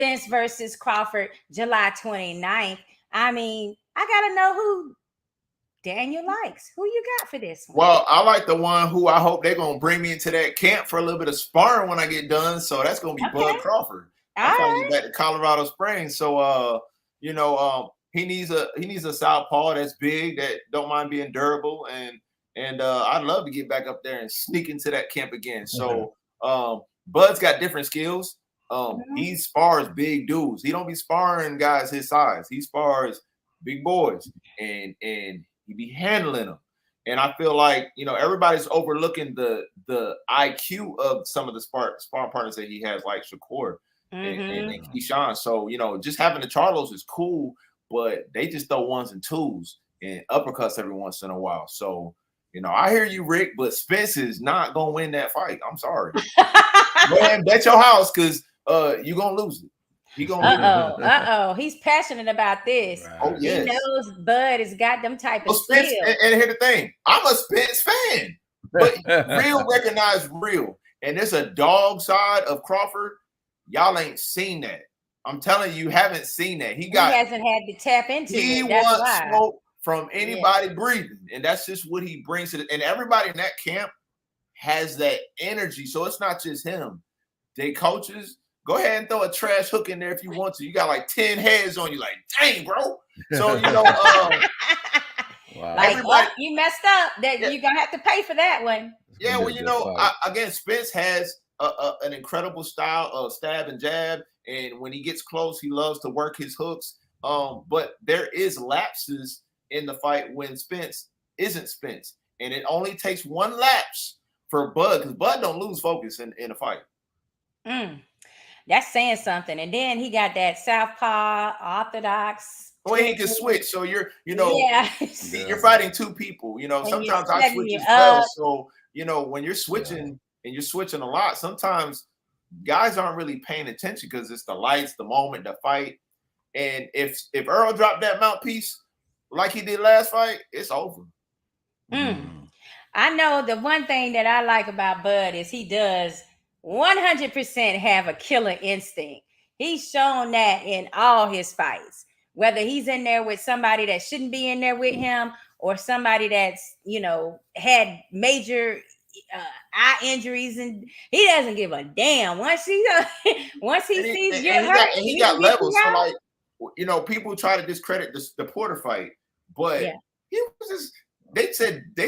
Spence versus Crawford, July 29th. I mean, I gotta know who Daniel likes. Who you got for this one? Well, I like the one who I hope they're gonna bring me into that camp for a little bit of sparring when I get done. So that's gonna be Bud Crawford. I'm trying to get back to Colorado Springs. So he needs a southpaw that's big, that don't mind being durable, and I'd love to get back up there and sneak into that camp again. So Bud's got different skills. He spars big dudes. He don't be sparring guys his size. He spars big boys, and he be handling them. And I feel like, everybody's overlooking the IQ of some of the sparring partners that he has, like Sakura and Keyshawn. So, just having the Charlos is cool, but they just throw ones and twos and uppercuts every once in a while. So, I hear you, Rick, but Spence is not going to win that fight. I'm sorry. Go ahead and bet your house, because you're going to lose it. He gonna He's passionate about this. Right. Oh, yes. He knows Bud has got them type of skills. And here's the thing. I'm a Spence fan. But real recognize real. And there's a dog side of Crawford. Y'all ain't seen that. I'm telling you, haven't seen that. He hasn't had to tap into it. He wants smoke from anybody breathing. And that's just what he brings to it. And everybody in that camp has that energy. So it's not just him. They coaches. Go ahead and throw a trash hook in there if you want to. You got like 10 heads on you. Like, dang, bro. So, wow. Like, you messed up. That you're going to have to pay for that one. Yeah, well, again, Spence has an incredible style of stab and jab. And when he gets close, he loves to work his hooks. But there is lapses in the fight when Spence isn't Spence. And it only takes one lapse for Bud, because Bud don't lose focus in a fight. That's saying something. And then he got that southpaw, orthodox. Well, he can switch. So you're fighting two people. Sometimes I switch as well. So, when you're switching and you're switching a lot, sometimes guys aren't really paying attention because it's the lights, the moment, the fight. And if Earl dropped that mouthpiece like he did last fight, it's over. I know the one thing that I like about Bud is he does 100% have a killer instinct. He's shown that in all his fights, whether he's in there with somebody that shouldn't be in there with him or somebody that's, had major eye injuries, and he doesn't give a damn. Once he sees you're hurt, he got levels. So like, people try to discredit the Porter fight, but he was just, they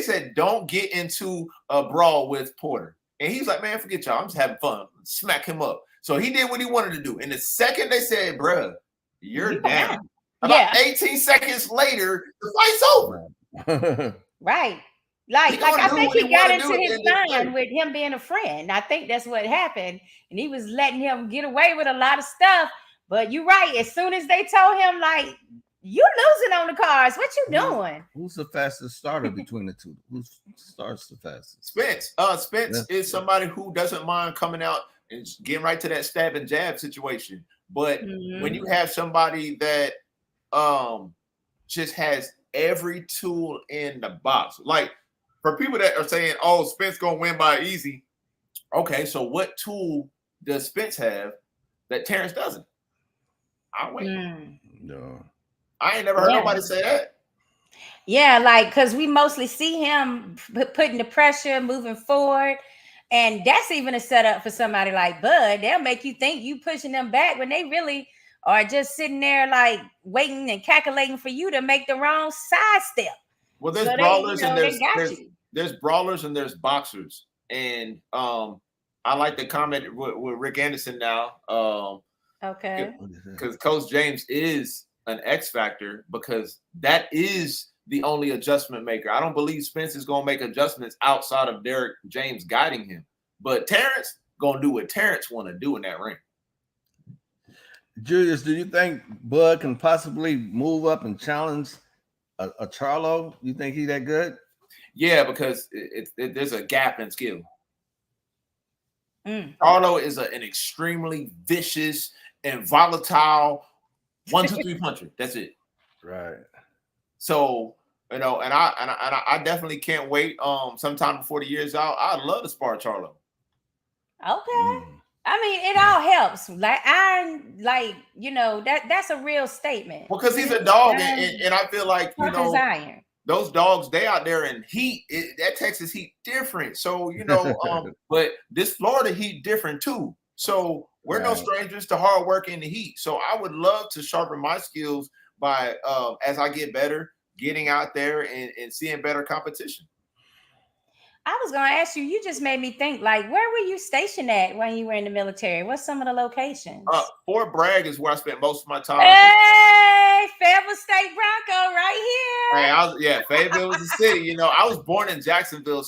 said don't get into a brawl with Porter. And he's like, man, forget y'all. I'm just having fun. Smack him up. So he did what he wanted to do. And the second they said, bruh, you're down. About 18 seconds later, the fight's over. Right. Like I think he got into his mind with him being a friend. I think that's what happened. And he was letting him get away with a lot of stuff. But you're right. As soon as they told him, like, you losing on the cards. What you doing? Who's the fastest starter between the two? Who starts the fastest? Spence. Spence is somebody who doesn't mind coming out and getting right to that stab and jab situation. But when you have somebody that just has every tool in the box, like for people that are saying, "Oh, Spence gonna win by easy," okay, so what tool does Spence have that Terrence doesn't? I'll wait. No. I ain't never heard nobody say that. Yeah, like, because we mostly see him putting the pressure, moving forward. And that's even a setup for somebody like Bud. They'll make you think you pushing them back when they really are just sitting there, like, waiting and calculating for you to make the wrong side step. Well, there's brawlers and there's brawlers and there's boxers. And I like the comment with Rick Anderson now. Okay. Because Coach James is an X factor, because that is the only adjustment maker. I don't believe Spence is going to make adjustments outside of Derek James guiding him. But Terrence going to do what Terrence want to do in that ring. Julius, do you think Bud can possibly move up and challenge a Charlo? You think he that good? Yeah, because there's a gap in skill. Charlo is an extremely vicious and volatile 1-2-3 puncher. That's it. Right. So, and I definitely can't wait. Sometime before the year's out, I'd love to spar Charlo. Okay. I mean, it all helps. Like iron, like that's a real statement. Well, because he's a dog, and I feel like iron. Those dogs, they out there in heat. That Texas heat different. So but this Florida heat different too. So we're no strangers to hard work in the heat. So I would love to sharpen my skills by as I get better, getting out there and seeing better competition. I was going to ask you, you just made me think, like, where were you stationed at when you were in the military? What's some of the locations? Fort Bragg is where I spent most of my time. Hey, Fayetteville State Bronco right here. Hey, Fayetteville was the city. I was born in Jacksonville.